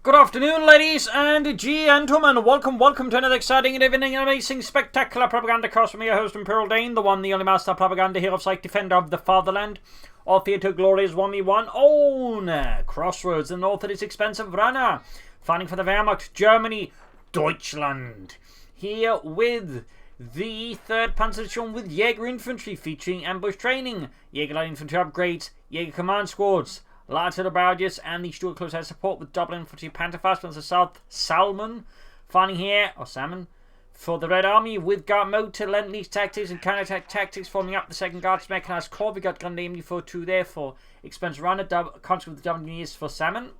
Good afternoon, ladies and gentlemen. Welcome to another exciting and evening and amazing, spectacular Propagandacast from your host, Imperial Dane, the one, the only master of propaganda, hero of sight, defender of the fatherland. All theatre glories 1v1 own. Crossroads, the north of this expensive runner. Fighting for the Wehrmacht, Germany, Deutschland. Here with the 3rd Panzer with Jaeger Infantry, featuring ambush training, Jaeger Light Infantry upgrades, Jaeger Command Squads, Light Artillery barrages, and the Stuart Close Air Support with double infantry Pantherfast from the south, Salmon. Finding here, or Salmon, for the Red Army with guard motor, lend lease tactics, and counter-attack tactics, forming up the 2nd Guards Mechanized Corps. We got Gundam U-42 there for expensive runner, constant with the double units for Salmon.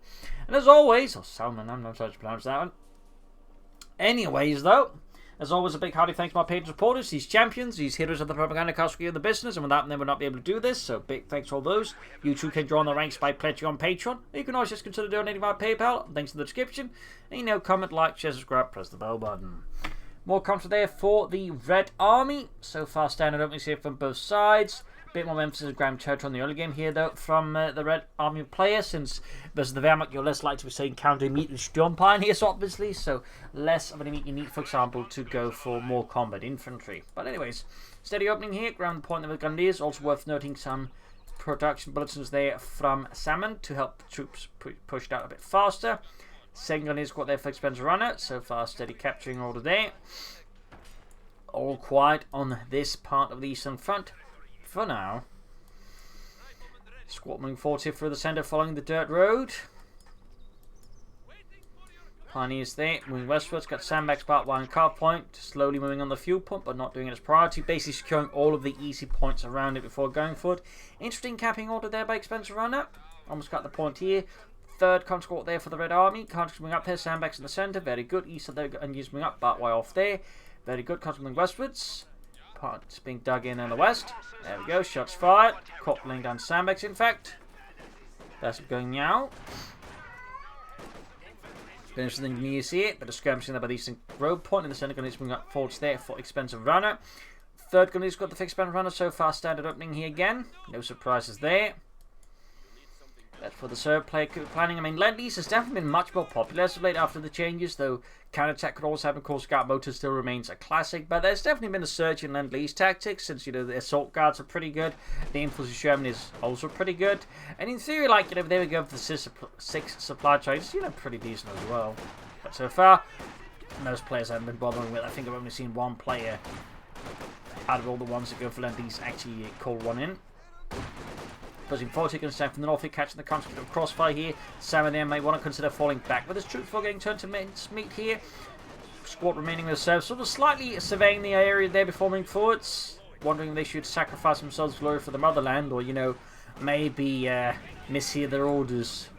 And as always, or Salmon, I'm not sure how to pronounce that one. Anyways, though, as always, a big hearty thanks to my paid supporters, these champions, these heroes of the Propagandacast of the business, and without them, they would not be able to do this, so big thanks to all those. You too can join the ranks by pledging on Patreon. You can always just consider donating via PayPal, links in the description. And comment, like, share, subscribe, press the bell button. More content there for the Red Army. So far, standard openings here from both sides. Bit more emphasis on ground territory on the early game here, though, from the Red Army player, since versus the Wehrmacht, you're less likely to be saying counter immediately Sturm Pioneers, obviously, so less of an immediate need, for example, to go for more combat infantry. But anyways, steady opening here, ground point with Grenadiers. Also worth noting some production bulletins there from Salmon to help the troops pushed out a bit faster. 2nd Grenadiers got their fixed Spencer runner, so far steady capturing order there. All quiet on this part of the Eastern Front for now. Squad moving forward here through the centre, following the dirt road. Pioneers there, moving westwards, got sandbags part 1 car point, slowly moving on the fuel pump, but not doing it as priority, basically securing all of the easy points around it before going forward. Interesting capping order there by Expensive Runner. Almost got the point here. 3rd conscript there for the Red Army. Conscript moving up there, sandbags in the centre, very good. East of there, and moving up, part way off there. Very good, conscript moving westwards. Parts being dug in the west. There we go, shots fired. Caught laying down sandbags, in fact. That's going now. Finish the engineers here, but a skirmishing there by the eastern road point in the centre. Gunneries moving up forwards there for Expensive Runner. 3rd Gunneries got the fixed Expensive Runner, so far standard opening here again. No surprises there. That's for the 3rd player planning. I mean, Lend Lease has definitely been much more popular as of late after the changes, though counter-attack could also happen. Of course, Guard Motor still remains a classic, but there's definitely been a surge in Lend Lease tactics since, you know, the Assault Guards are pretty good, the Infantry Sherman is also pretty good, and in theory, like, you know, there we go for the 6 supply trains, you know, pretty decent as well. But so far, most players haven't been bothering with. I think I've only seen one player out of all the ones that go for Lend Lease actually call one in. Pushing forward, taking a stand from the north, catching the conscript of crossfire here. Salmon there may want to consider falling back with his troops before getting turned to meet here. Squad remaining in reserve, sort of slightly surveying the area there before moving forwards. Wondering if they should sacrifice themselves glory for the motherland, or, you know, maybe mishear their orders.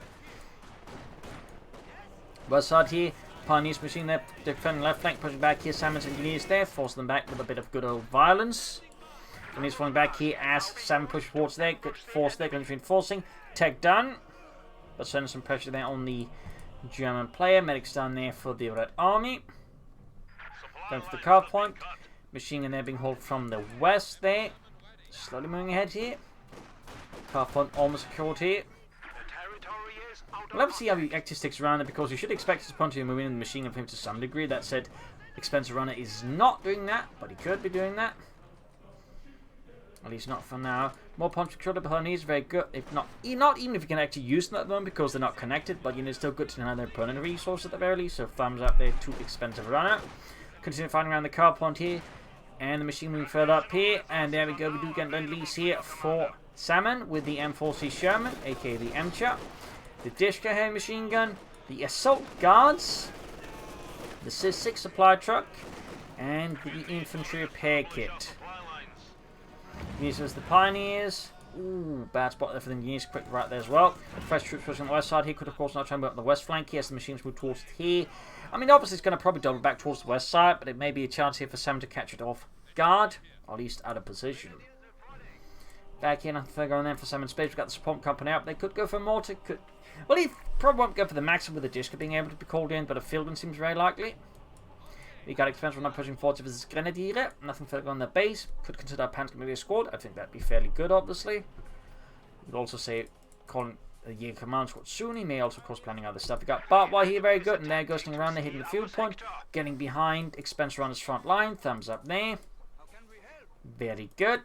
West side here, Pioneers machine there, defending left flank, pushing back here. Salmon's engineers there, forcing them back with a bit of good old violence. And he's falling back here as Salmon pushes towards there. Good force there, going to reinforcing. Tech done. But sending some pressure there on the German player. Medics down there for the Red Army. Going for the car point. Machine gun there being hauled from the west there. Slowly moving ahead here. Car point almost secured here. We'll have to see how he actually sticks around there, because you should expect his punch to move in the machine gun for him to some degree. That said, Expensive Runner is not doing that, but he could be doing that. At least not for now. More punch controller behind these, very good. If not even if you can actually use them at the moment, because they're not connected, but, you know, it's still good to know their opponent resource at the very least. So thumbs up there to Expensive Runner. Continue finding around the car point here, and the machine moving further up here, and there we go. We do get Lend Lease here for Salmon with the M4C Sherman, aka the M-Chap, the Dishka heavy machine gun, the Assault Guards, the CIS-6 supply truck, and the Infantry Repair Kit. Uses the Pioneers. Ooh, bad spot there for the engineers. Quick right there as well. The fresh troops pushing on the west side. He could, of course, not try and move up the west flank here as the machines move towards here. I mean, obviously, it's going to probably double back towards the west side, but it may be a chance here for Sam to catch it off guard, or at least out of position. Back in, I think they're going there for Sam in space. We've got the support company up. They could go for more. Well, he probably won't go for the maximum with the Dishka being able to be called in, but a field gun seems very likely. We got Expensive Runner pushing forward to his Grenadier. Nothing further on the base. Could consider a Panzer Grenadier squad. I think that'd be fairly good, obviously. You'd also say calling the Jaeger command squad soon. He may also, of course, planning other stuff. We got Bartwire here, very good, and they're ghosting around, they're hitting the field point, getting behind Expense Runner's front line. Thumbs up there. Very good.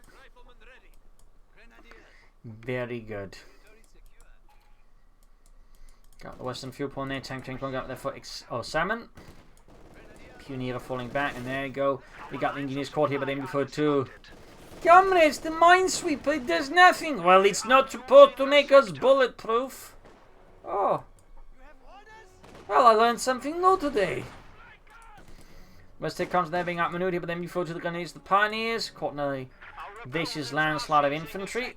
Very good. Got the western field point there. Tank going up there for Salmon. Pioneer falling back, and there you go. We got the engineers caught here by them before too. Comrades, the minesweeper, it does nothing. Well, it's not supposed to make us bulletproof. Oh. Well, I learned something new today. West comes there being outmaneuvered here by them before to the grenades, the pioneers. Caught in a vicious landslide of infantry.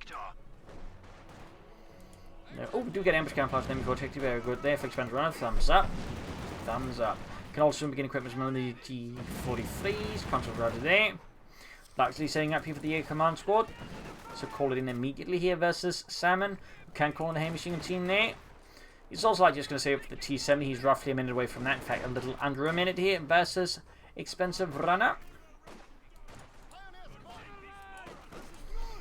Oh, we do get ambush camouflage then before take very good there for Expense Runner. Thumbs up. Thumbs up. Can also begin equipment from the G43s. Console routed there. Actually setting up here for the Jaeger command squad. So call it in immediately here versus Salmon. Can call in the heavy machine gun team there. He's also like just going to say up for the T70. He's roughly a minute away from that. In fact, a little under a minute here versus Expensive Runner.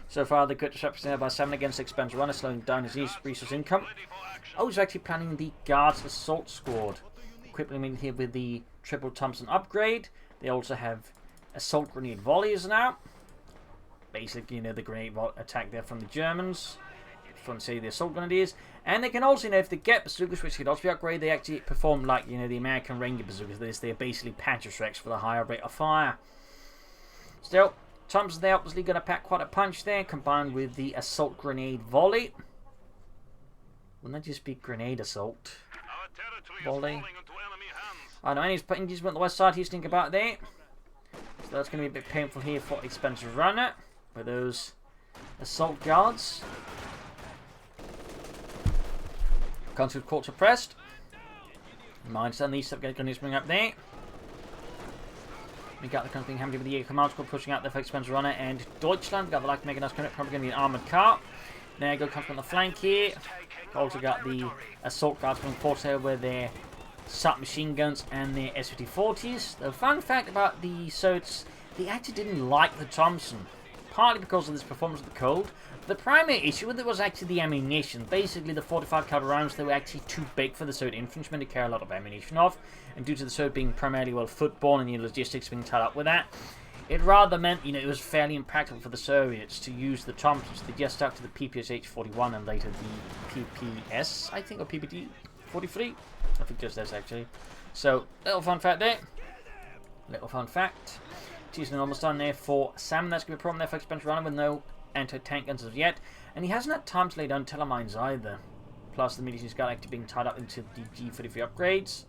So far, the good disruption there by Salmon against Expensive Runner, slowing down his resource income. Oh, he's actually planning the Guards Assault Squad. Equipping him here with the Triple Thompson upgrade. They also have assault grenade volleys now. Basically, you know, the grenade attack there from the Germans. From, say, the assault grenadiers. And they can also, you know, if they get bazookas, which could also be upgraded, they actually perform like, you know, the American Ranger bazookas. They're basically Panther for the higher rate of fire. Still, Thompson there obviously going to pack quite a punch there, combined with the assault grenade volley. Wouldn't that just be grenade assault? Volley. I know, and he's putting these on the west side, he's thinking about there. So that's going to be a bit painful here for Expensive Runner with those assault guards. Constant court suppressed. Minds on these stuff going to bring up there. We got the country being hammered with the Jaeger command squad pushing out there for Expensive Runner and Deutschland. We got the like making us probably going to be an armoured car. There you go, comes from the flank here. Also got the assault guards from Porto with their submachine guns and their S-5040s. The fun fact about the Soviets, they actually didn't like the Thompson, partly because of this performance of the cold. The primary issue with it was actually the ammunition. Basically, the 45 caliber rounds, they were actually too big for the Soviet infantrymen to carry a lot of ammunition off, and due to the Soviet being primarily well football and the logistics being tied up with that, it rather meant, you know, it was fairly impractical for the Soviets to use the Thompsons. They just stuck to the PPSH-41 and later the PPS, I think, or PPD-43. I think just this actually. So, little fun fact there. Little fun fact. Teasing almost done there for Salmon. That's going to be a problem there for Expensive Runner with no anti-tank guns as of yet. And he hasn't had time to lay down telemines either. Plus the munitions got actually being tied up into the G33 upgrades.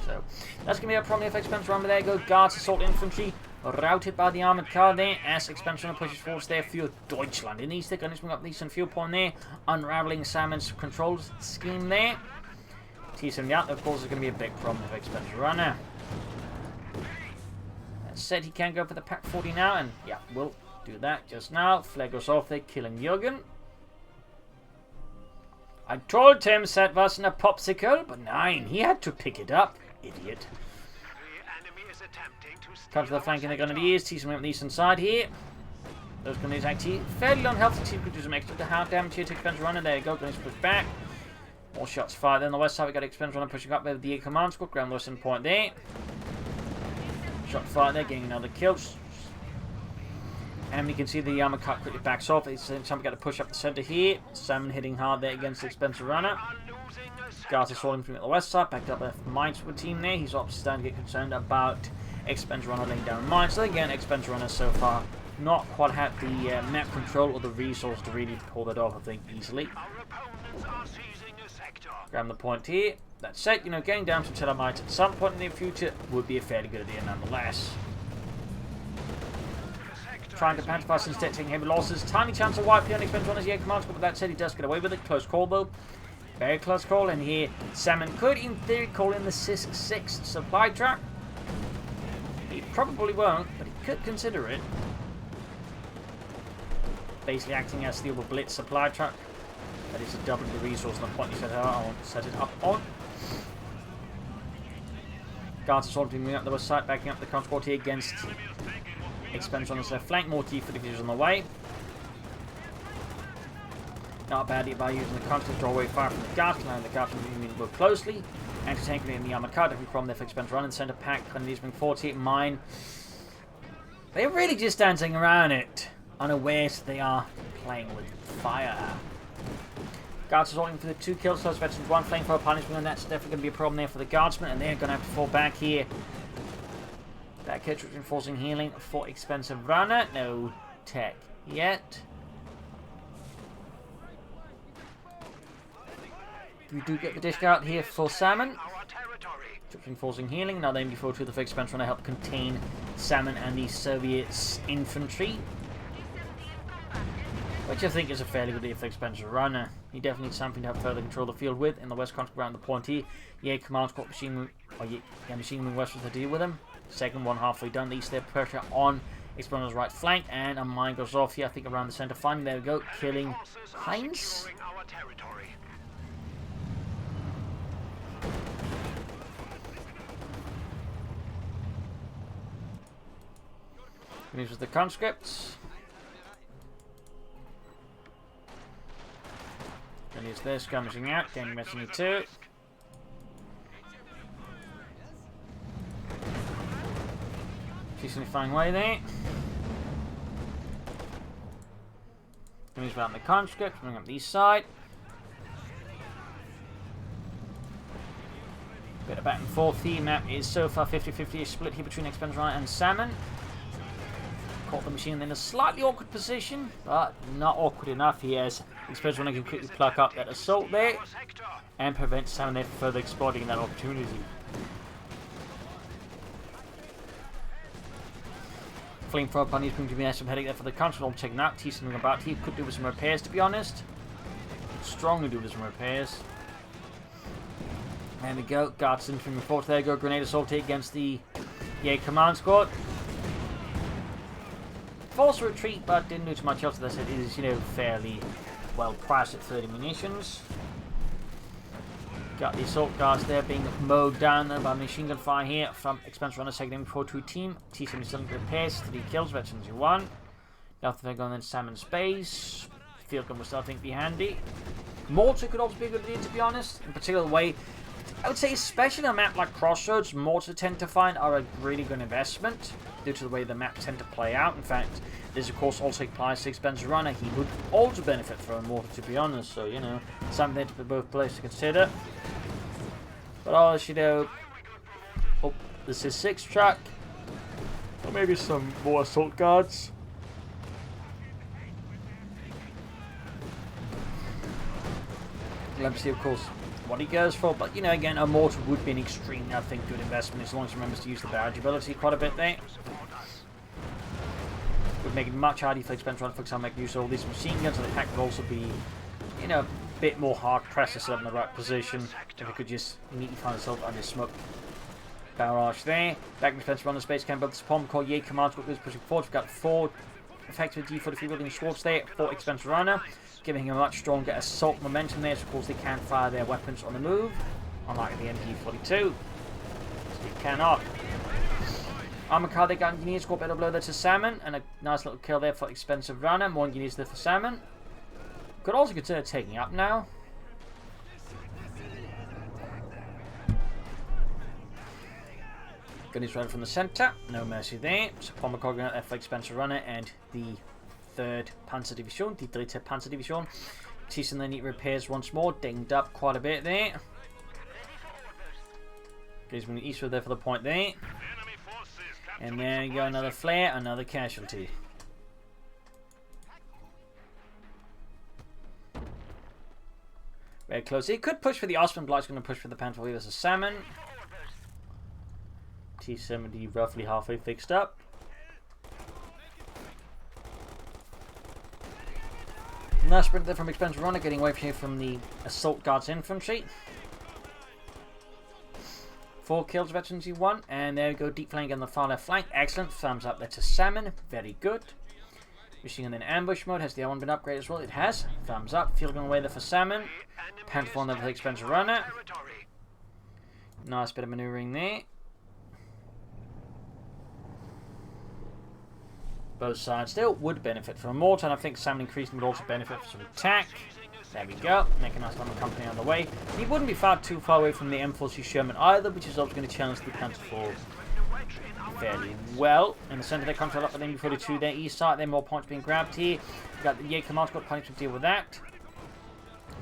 So, that's going to be a problem here for Expensive Runner. There you go. Guards, assault infantry. Routed by the armoured car there as Expensive Runner pushes forwards there for Deutschland. In these, they're going to bring up the eastern field point there. Unravelling Salmon's controls scheme there. T7 out, of course, is going to be a big problem for Expensive Runner. That said, he can go for the Pack 40 now, and yeah, we'll do that just now. Flare goes off there, killing Jürgen. I told him that wasn't a popsicle, but nein, he had to pick it up, idiot. Comes to the flank and they're going to be T7 on the eastern side here. Those grenades actually fairly unhealthy. Team could do some extra hard damage here to Expensive Runner. There you go, grenades push back. More shots fired. Then on the west side we got Expensive Runner pushing up with the command squad. Ground western point there. Shot fired there, getting another kill. And we can see the armor cut quickly backs off. It's time we got to push up the center here. Salmon hitting hard there against the Expensive Runner. Guards are falling from the west side. Backed up a minesweeper team there. He's obviously starting to get concerned about Expensive Runner laying down mines. So again, Expensive Runner so far not quite had the map control or the resource to really pull that off, I think, easily. Grab the point here. That said, you know, getting down some telemites at some point in the future would be a fairly good idea nonetheless. Trying to pacify instead, taking heavy losses. Tiny chance of wipe here on Expensive Runner's Jaeger command squad, but that said, he does get away with it. Close call though. Very close call, and here Salmon could, in theory, call in the CIS-6 supply truck. He probably won't, but he could consider it. Basically acting as the Blitz supply truck. That is a double the resource on the point you set it up on. Guards are sort of moving up the west side, backing up the transport here against Expensive on his left flank. More T-50s on the way. Not bad by using the constant draw away fire from the guards, allowing the guards to move more closely. Anti-tank in the armored car from the expense run and center pack on these wing 48 mine. They're really just dancing around it, unaware that they are playing with fire. Guards are for the 2 kills, so veterans 1 flamethrower punishment, and that's definitely going to be a problem there for the guardsmen, and they're going to have to fall back here. Back here, reinforcing healing for expensive runner. No tech yet. We do get the disc out here for Salmon. Reinforcing healing. Now the MD4 to the expense runner help contain Salmon and the Soviets' infantry. Which I think is a fairly good expense runner. He definitely needs something to have further control of the field with. In the west country around the point here. Jaeger command squad machine moving westwards to deal with him. Second one halfway done. East their pressure on Exploder's right flank. And a mine goes off here, I think around the center. Finally, there we go. Killing Heinz. Finish with the conscripts. And here's this skirmishing out, getting messing too. Decently fine way there. Finish around the conscripts, bring up the east side. Bit of back and forth here. Map is so far 50-50 split here between Expense Runner and Salmon. Caught the machine in a slightly awkward position, but not awkward enough. He has Expense Runner can quickly pluck up that assault there and prevent Salmon there from further exploiting that opportunity. Flamethrower bunnies going to be some headache there for the control. Checking out, teasing about. He could do with some repairs, to be honest. Strongly do with some repairs. There we go. Guards entering report. There we go. Grenade assault against the Jaeger command squad. Forced retreat, but didn't do too much else. As it is, fairly well priced at 30 munitions. Got the assault guards there being mowed down by machine gun fire here from Expense Runner second M42 team. T-77 repairs, 3 kills, veterans who won. Now they're going in Salmon's base. Field gun will still, I think, be handy. Mortar could also be a good idea, to be honest. In particular way, I would say, especially on a map like Crossroads, mortar tend to find are a really good investment due to the way the maps tend to play out. In fact, this of course also applies to Expense Runner. He would also benefit from a mortar, to be honest. So, something to both players to consider. But also, oh, this is 6 track. Or maybe some more assault guards. Let's see, of course, what he goes for. But, again, a mortar would be an extremely, I think, good investment as long as he remembers to use the barrage ability quite a bit there. Would make it much harder for Expense Runner, for example, make use of all these machine guns, and the pack would also be, a bit more hard pressed to set up in the right position. If he could just neatly find himself under smoke barrage there. Back in Expense Runner space camp, but this bomb called Jaeger command squad is pushing forward. We've got 4 effective D43 building squads there for Expense Runner, giving him a much stronger assault momentum there. So of course they can fire their weapons on the move, unlike the MG42. So they cannot. Armor car they got engineers, squad better blow there to Salmon, and a nice little kill there for Expensive Runner. More engineers there for Salmon. Could also consider taking up now. Gunny's running from the centre, no mercy there. So Pommerkog out there for Expensive Runner and the 3rd Panzer Division, the 3rd Panzer Division. Teasing the neat repairs once more, dinged up quite a bit there. Goes from the eastward there for the point there. And there you go, another flare, another casualty. Very close. He could push for the Osman Block's going to push for the Panther. There's a Salmon. T-70 roughly halfway fixed up. Nice sprint there from Expensive Runner, getting away here from the Assault Guards infantry. 4 kills, veterans he won. And there we go, deep flank on the far left flank. Excellent. Thumbs up there to Salmon. Very good. Machine gun in ambush mode. Has the other one been upgraded as well? It has. Thumbs up. Field gun away there for Salmon. Panther there for the Expensive Runner. Nice bit of maneuvering there. Both sides still would benefit from a mortar, and I think Salmon increasing would also benefit from some attack. There we go. Making us on the company on the way. He wouldn't be too far away from the M40 Sherman either, which is also going to challenge the Panzer IV fairly well. In the centre, they control up with MB42 there. East side, there more points being grabbed here. We've got the Jaeger Command Squad planning to deal with that.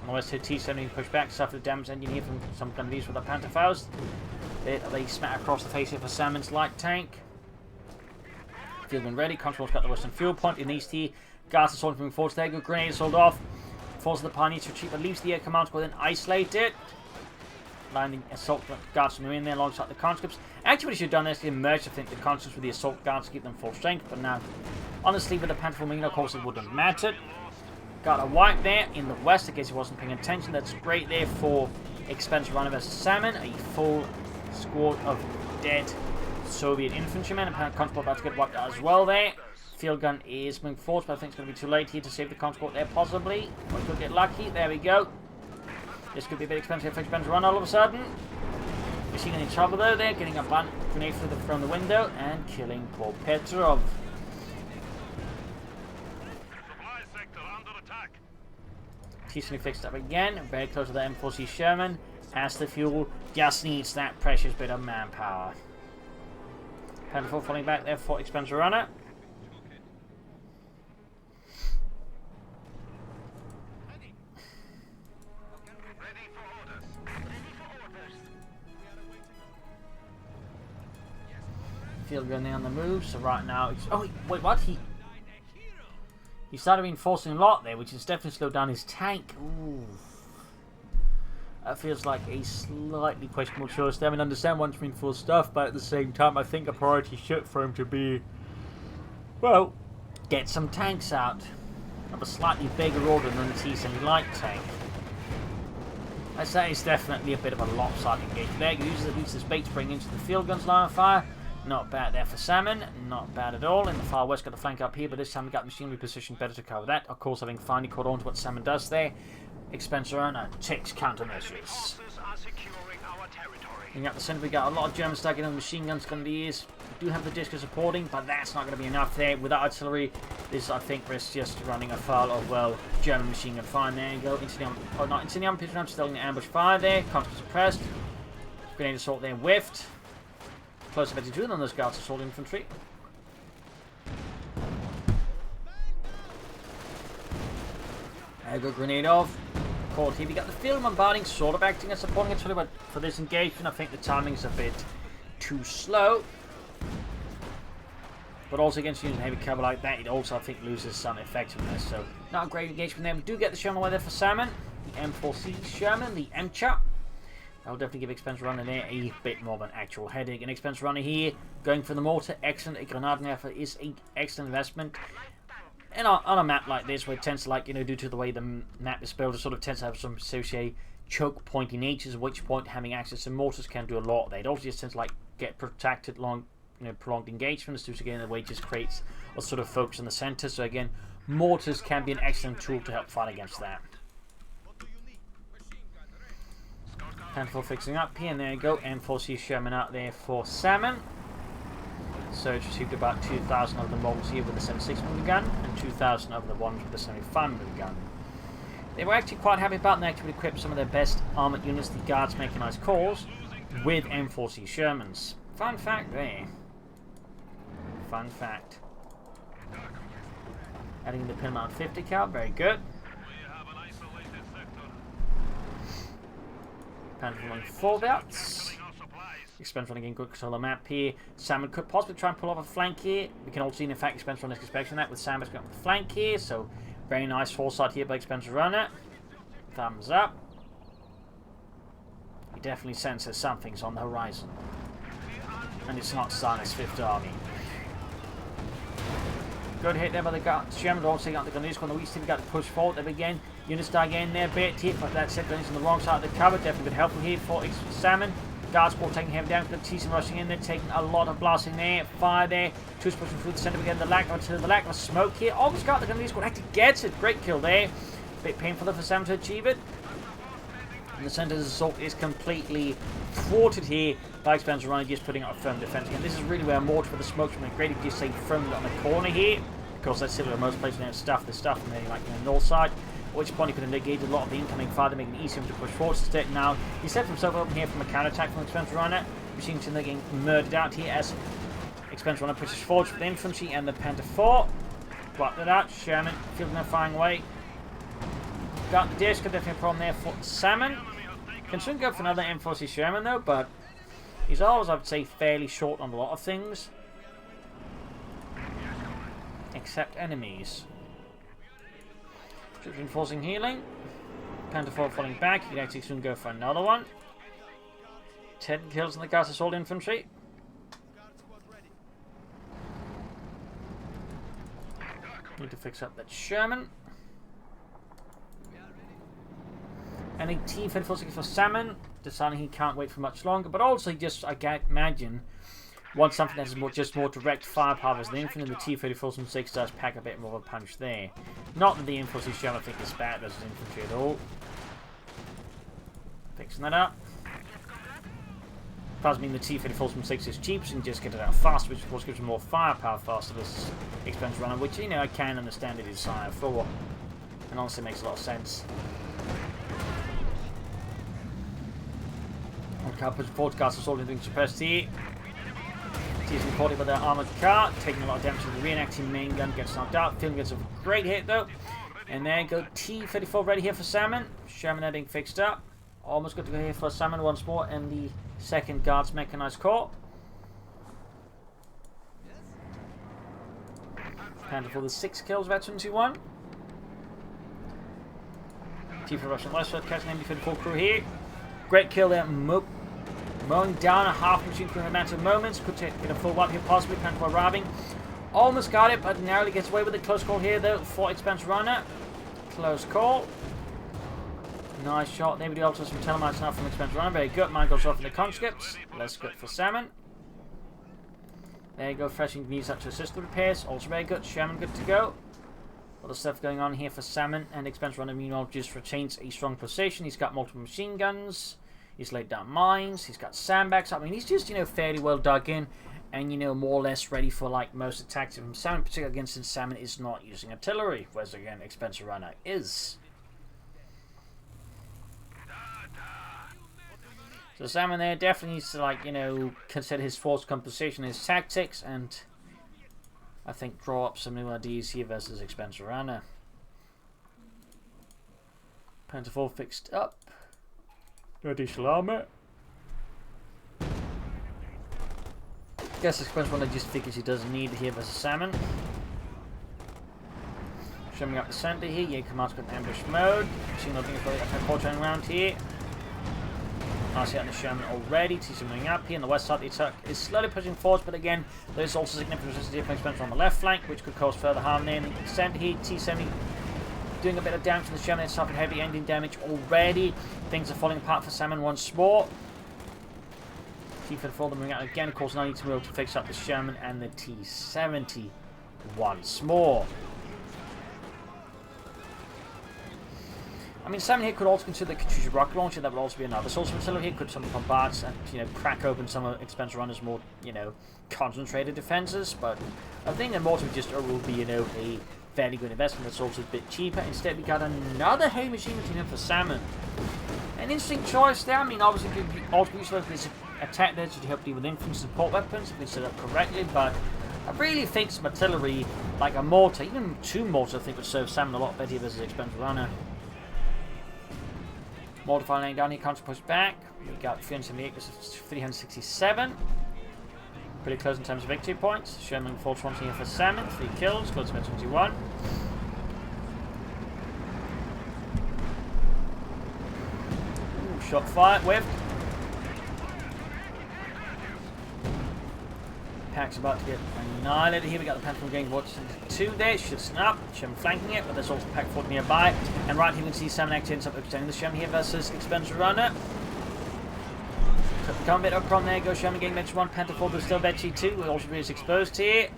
On the west here, T-70 push back, suffer the damage engine here from some gun these with the Panther Faust. They smack across the face here for Salmon's light tank. Field gun ready. Control's got the western fuel point in east here. Guards are moving forward. There go. Grenades sold off. Forces the Pioneers to retreat, but leaves the air command squad, then isolate it. Landing assault guards from in there alongside the conscripts. Actually, what he should have done is merge, I think, the conscripts with the assault guards to keep them full strength. But now, honestly, with the Panther Marine, of course, it wouldn't have mattered. Got a wipe there in the west. I guess he wasn't paying attention. That's great there for Expense Runner versus Salmon. A full squad of dead Soviet infantrymen. And conscript about to get wiped out as well there. Field gun is moving forward, but I think it's going to be too late here to save the conscript there, possibly. But we'll get lucky. There we go. This could be a bit expensive for Expense Run all of a sudden. Machine gun in trouble though there, getting a grenade from the window and killing poor Petrov. T-70 fixed up again, very close to the M4C Sherman. Has the fuel, just needs that precious bit of manpower. Panther IV falling back there for Expense Runner. Field gun there on the move, so right now it's... Oh, wait, what? He started reinforcing a lot there, which has definitely slowed down his tank. Ooh. That feels like a slightly questionable choice there. I mean, I understand wanting to reinforce stuff, but at the same time, I think a priority should for him to be... Well, get some tanks out of a slightly bigger order than the T-70 light tank. I'd say it's definitely a bit of a lopsided engagement there. He uses at least his bait to bring into the field guns line of fire. Not bad there for Salmon, not bad at all. In the far west, got the flank up here, but this time we got machinery positioned better to cover that. Of course, having finally caught on to what Salmon does there, Expense Runner takes countermeasures. In the centre, we got a lot of German stacking on machine guns, gun these. We do have the discus supporting, but that's not going to be enough there. Without artillery, this I think risks just running afoul of, well, German machine gun fire. There you go. Into the arm pitch, still in the ambush fire there. Constant suppressed. Grenade assault there whiffed. Close to 2 on those guards assault infantry. There go grenade off. Caught here. We got the field bombarding, sort of acting as supporting artillery, but for this engagement, I think the timing's a bit too slow. But also against using heavy cover like that, it also I think loses some effectiveness. So not a great engagement there. We do get the Sherman away there for Salmon. The M4C Sherman, the M-Chop. I'll definitely give Expense Runner there a bit more of an actual headache. And Expense Runner here, going for the mortar, excellent. A Granatenwerfer is an excellent investment. And on a map like this, where it tends to, like, you know, due to the way the map is built, it sort of tends to have some associated choke point in natures, at which point having access to mortars can do a lot there. It also just tends to, like, get protected long, you know, prolonged engagements, due to, again, the way it just creates a sort of focus in the center. So again, mortars can be an excellent tool to help fight against that. Panther fixing up here, and there you go. M4C Sherman out there for Salmon. So it's received about 2,000 of the models here with the 76mm gun, and 2,000 of the ones with the 75mm gun. They were actually quite happy about, and they actually equipped some of their best armoured units, the Guards Mechanized Corps, with M4C Shermans. Fun fact there. Fun fact. Adding the pin mount 50 cal, very good. Panther running 4 belts. Expense running in good control of the map here. Salmon could possibly try and pull off a flank here. We can also see, in fact, Expense Runner expecting that with Salmon's going with the flank here. So, very nice foresight here by Expense Runner. Thumbs up. He definitely senses something's on the horizon. And it's not Staline's 5th Army. Good hit there by the Sherman. Also got the Gunneers on the east team. We got to push forward there again. Units die again there, bit hit, but that's it. Gunners on the wrong side of the cover. Definitely been helpful here for Salmon. Guard squad taking him down. The T-Sim rushing in there, taking a lot of blasting there. Fire there. Two pushing through the centre again. The lack of smoke here. Almost got the Gunneers squad. Actually gets it. Great kill there. Bit painful for Salmon to achieve it. And the centre's assault is completely thwarted here by Expense Runner, just putting up a firm defence again. This is really where mortar for the smoke from the great just staying firmly on the corner here. Of course, that's still where most places now stuff the stuff from there, like in the north side. At which point he could have negated a lot of the incoming fire to make it easier to push forward. Instead, now he sets himself open here from a counter-attack from Expense Runner. We seem to be getting murdered out here as Expense Runner pushes forward for the infantry and the Panther 4. Blocked it out. Sherman fielding a firing way. Got the disc, definitely a problem there for Salmon. Can soon go for another M40 Sherman though, but he's always, I would say, fairly short on a lot of things. Except enemies. Troops reinforcing healing. Panther 4 falling back. He can actually soon go for another one. 10 kills in the Guards Assault Infantry. Need to fix up that Sherman. And a T-54 for Salmon, deciding he can't wait for much longer, but also just, I can't imagine, wants something that is just more direct firepower as the infantry, and the T-34 does pack a bit more of a punch there. Not that the infantry Sherman I think is bad as infantry at all. Fixing that up. Does mean the T-34 is cheap, so you can just get it out faster, which of course gives him more firepower faster, this Expense Runner, which, you know, I can understand it is higher for, and honestly makes a lot of sense. Car puts forward, Guards Assault doing capacity. He's recorded by their armored car, taking a lot of damage to the reenacting main gun, gets knocked out. Film gets a great hit though. And there you go, T-34 ready here for Salmon. Sherman heading fixed up. Almost got to go here for Salmon once more, and the 2nd Guards Mechanized Corps. Panther for the 6 kills, veteran 2-1. T for Russian Westward, catching the MB-54 crew here. Great kill there, mowing down a half machine crew in a matter of moments. Could get a full wipe here, possibly. Panther for robbing. Almost got it, but narrowly gets away with a close call here, though, for Expense Runner. Close call. Nice shot there with the also some telemites now from Expense Runner. Very good. Mine goes off in the conscripts. Less good for Salmon. There you go, freshing needs up to assist the repairs. Also very good. Sherman good to go. Other stuff going on here for Salmon, and Expense Runner meanwhile just retains a strong position. He's got multiple machine guns. He's laid down mines. He's got sandbags. I mean, he's just, you know, fairly well dug in, and, you know, more or less ready for like most attacks from Salmon, particularly against Salmon is not using artillery, whereas again Expense Runner is. So Salmon there definitely needs to, like, you know, consider his force composition, his tactics, and I think draw up some new ideas here versus Expense Runner. Panther 4 fixed up. No additional armor. Guess Expense Runner just figures he doesn't need it here versus Salmon. Showing up the center here. Jaeger Command's got ambush mode. Seeing nothing is really up turning around here. Nice hit on the Sherman already. T moving up here. On the west side, the attack is slowly pushing forward, but again, there's also significant resistance from Expense on the left flank, which could cause further harm there. In the center here, T70 doing a bit of damage to the Sherman. It's suffered heavy ending damage already. Things are falling apart for Salmon once more. T-54 moving out again. Of course, now needs to be able to fix up the Sherman and the T70 once more. I mean, Salmon here could also consider the Katyusha rocket launcher. That would also be another source of artillery here. Could some bombard and, you know, crack open some of Expense Runner's more, you know, concentrated defenses. But I think that more just will be, you know, a fairly good investment that's also a bit cheaper. Instead, we got another heavy machine gun for Salmon. An interesting choice there. I mean, obviously, you also use this attack there to help deal with infantry support weapons if we set up correctly. But I really think some artillery, like a mortar, even 2 mortars, I think would serve Salmon a lot better versus Expense Runner. Mortar laying down here, counter push back. We got 378 versus 367. Pretty close in terms of victory points. Sherman 420 here for Salmon, 3 kills, goes to 21. Ooh, shot fired, whiffed. Pack's about to get annihilated here. We got the Panther getting watched into 2 there. Should snap. Sherman flanking it, but there's also Pack 4 nearby. And right here we can see Salmon acting up extending the Sherman here versus Expense Runner. Come a bit up from there. Go Sherman getting bench 1. Panther 4 but still Veggie 2. Also is exposed here.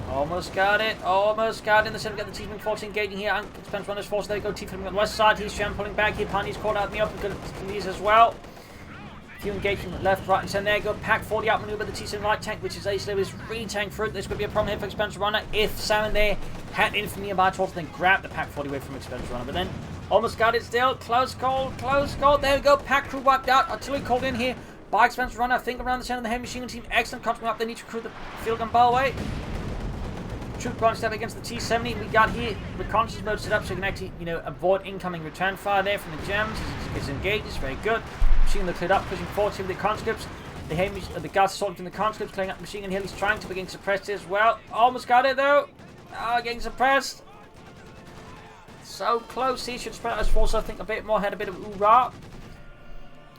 Almost got it. Almost got it. In the center, we got the T-Wing 14 engaging here. Expense Runner's force. There you go. T-Wing on the west side. He's Sherman pulling back here. Pioneer's caught out in the open. Good to these as well. Few engagement left, right, and center. There you go. Pack 40 outmaneuver the T-7 light tank, which is ace level is re-tank through. This could be a problem here for Expense Runner if Salmon there Had infantry nearby towards, then grabbed the Pack 40 away from Expense Runner, but then almost got it still. Close call, close call. There we go. Pack crew wiped out. Artillery called in here by Expense Runner. I think around the center of the heavy machine gun team. Excellent control up. They need to recruit the field gun Bellway. Troop run step against the T-70. We got here reconnaissance mode set up so you can actually, avoid incoming return fire there from the Germans. It's engaged. It's very good. Machine gun cleared up, pushing forward to the conscripts. The guards assaulting the conscripts, clearing up the machine gun hill. He's trying to begin suppressed as well. Almost got it though. Getting suppressed. So close. He should spread out his force, I think, a bit more. Had a bit of hoorah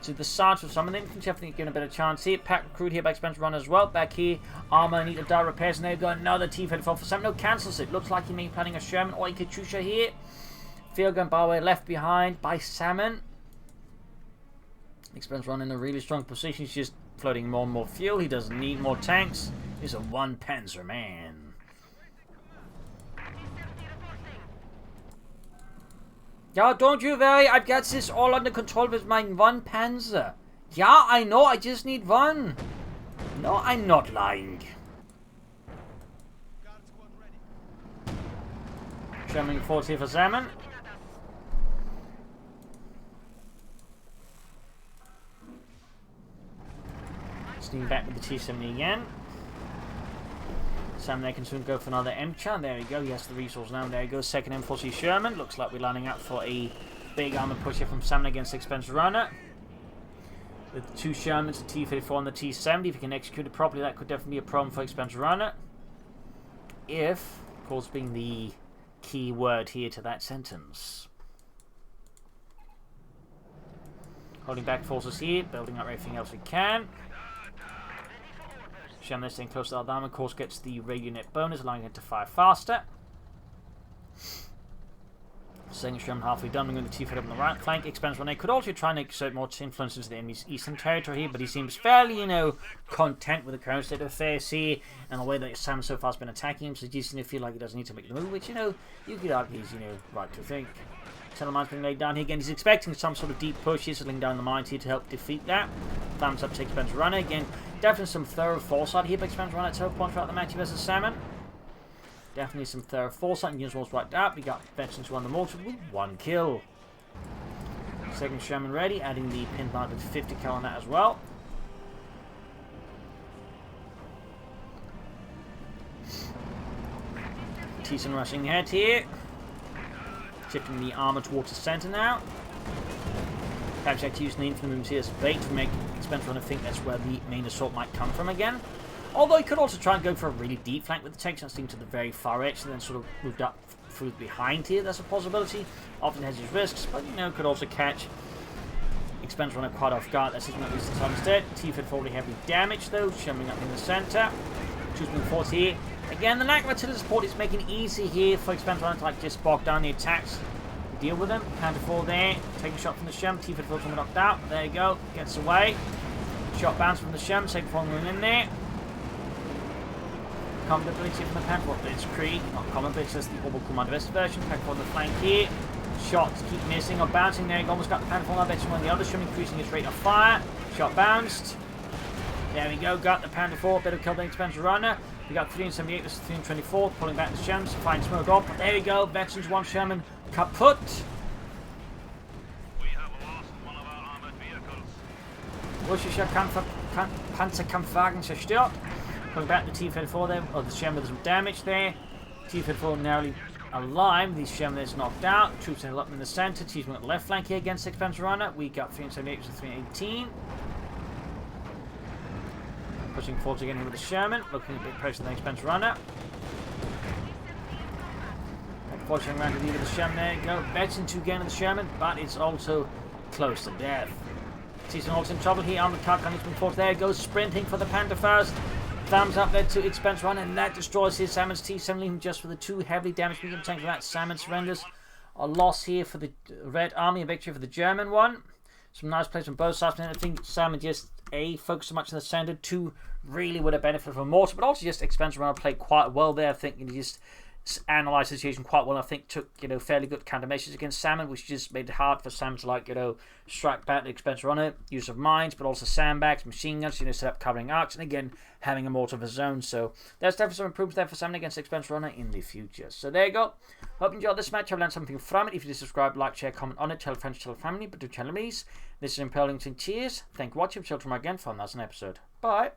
to the sides of some of them. I think given a bit of chance here. Pack recruit here by Expense Runner as well. Back here, armor need to die repairs, and they've got another T-34 for Salmon. No, cancels it. Looks like he may be planning a Sherman or a Katyusha here. Field gun Bellway left behind by Salmon. Expense Runner in a really strong position. He's just floating more and more fuel. He doesn't need more tanks. He's a one Panzer man. Yeah, don't you worry, I've got this all under control with my one Panzer. Yeah, I know, I just need one. No, I'm not lying. Sherman force here for Salmon. Sneaking back with the T-70 again. Salmon there can soon go for another M-Char. There we go. He has the resource now. There he goes. Second M40 Sherman. Looks like we're lining up for a big armor push here from Salmon against Expense Runner. With two Shermans, the T-34 and the T-70. If you can execute it properly, that could definitely be a problem for Expense Runner. If, of course, being the key word here to that sentence. Holding back forces here. Building up everything else we can. Sherman staying close to Aldama, of course, gets the radio net bonus, allowing it to fire faster. Second Sherman halfway done, we're going to T-Fed up on the right flank. Expense Runner could also try and exert more influence into the enemy's eastern territory here, but he seems fairly, content with the current state of affairs here and the way that Salmon so far has been attacking him, so he's just feel like he doesn't need to make the move, which, you could argue he's, right to think. Tunnel mines being laid down here again. He's expecting some sort of deep push. He's settling down the mines here to help defeat that. Thumbs up to Expense Runner again. Definitely some thorough foresight here by Expense Runner at 12 points throughout the match versus Salmon. Definitely some thorough foresight. Units was wiped out. We got veterans who won the mortar with 1 kill. Second Sherman ready, adding the pin plant with 50 cal on that as well. T-Sun rushing ahead here. Shifting the armor towards the center now. Perhaps actually using the infantry movements here as bait to make Expense Runner think that's where the main assault might come from again. Although he could also try and go for a really deep flank with the tanks, sticking to the very far edge, and then sort of moved up through behind here. That's a possibility. Often has his risks, but could also catch Expense Runner quite off guard. That's his not least the time instead. T-Fed already heavily damaged though, showing up in the center. Choosing the force here. Again, the lack of artillery support is making it easy here for Expense Runner to just bog down the attacks. Deal with them. Panther 4 there. Taking a shot from the Shem. T-Fed coming knocked out. There you go. Gets away. Shot bounce from the Shem. Second 4 going in there. Common ability from the Panther 4. Blitzkrieg. Not common, but it's just the Orbital Commander Vest version. Panther 4 on the flank here. Shots keep missing or bouncing there. Almost got the Panther 4 now. That's one of the other Shem, increasing its rate of fire. Shot bounced. There we go. Got the Panther 4. Bit of kill by Expense Runner. We got 378 versus 324, pulling back the Shems, find smoke off. There we go, veterans 1 Sherman kaput. We have lost one of our armored vehicles. Russischer Panzerkampfwagen zerstört. Pulling back the T-34 there, the Sherman with some damage there. T-34 narrowly alive, the Sherman is knocked out. Troops in in the center, T-1 on the left flank here against Expense Runner. We got 378 versus 318. Pushing forward again here with the Sherman, looking a bit pressure on the Expense Runner. Fortunately, around to the with the Sherman, there you go. Veteran 2 again of the Sherman, but it's also close to death. T-Sun also in trouble here, armored car coming from forth. There goes sprinting for the Panther first. Thumbs up there to Expense Runner, and that destroys his Salmon's T-7, leaving just for the 2 heavily damaged medium tanks. That Salmon surrenders. A loss here for the Red Army, a victory for the German one. Some nice plays from both sides, and I think Salmon just focused so much on the center, 2 really would have benefited from mortar, but also just Expense Runner played quite well there. I think he just analysed the situation quite well. I think took, fairly good countermeasures against Salmon, which just made it hard for Salmon to, strike back at the expense runner, use of mines, but also sandbags, machine guns, set up covering arcs, and again, having a mortar of his own. So there's definitely some improvements there for Salmon against the expense runner in the future. So there you go. Hope you enjoyed this match. I've learned something from it. If you did subscribe, like, share, comment on it, tell friends, tell family, but do channel me. This is Impellington. Cheers. Thank you for watching. Children again. Fun. That's an episode. Bye.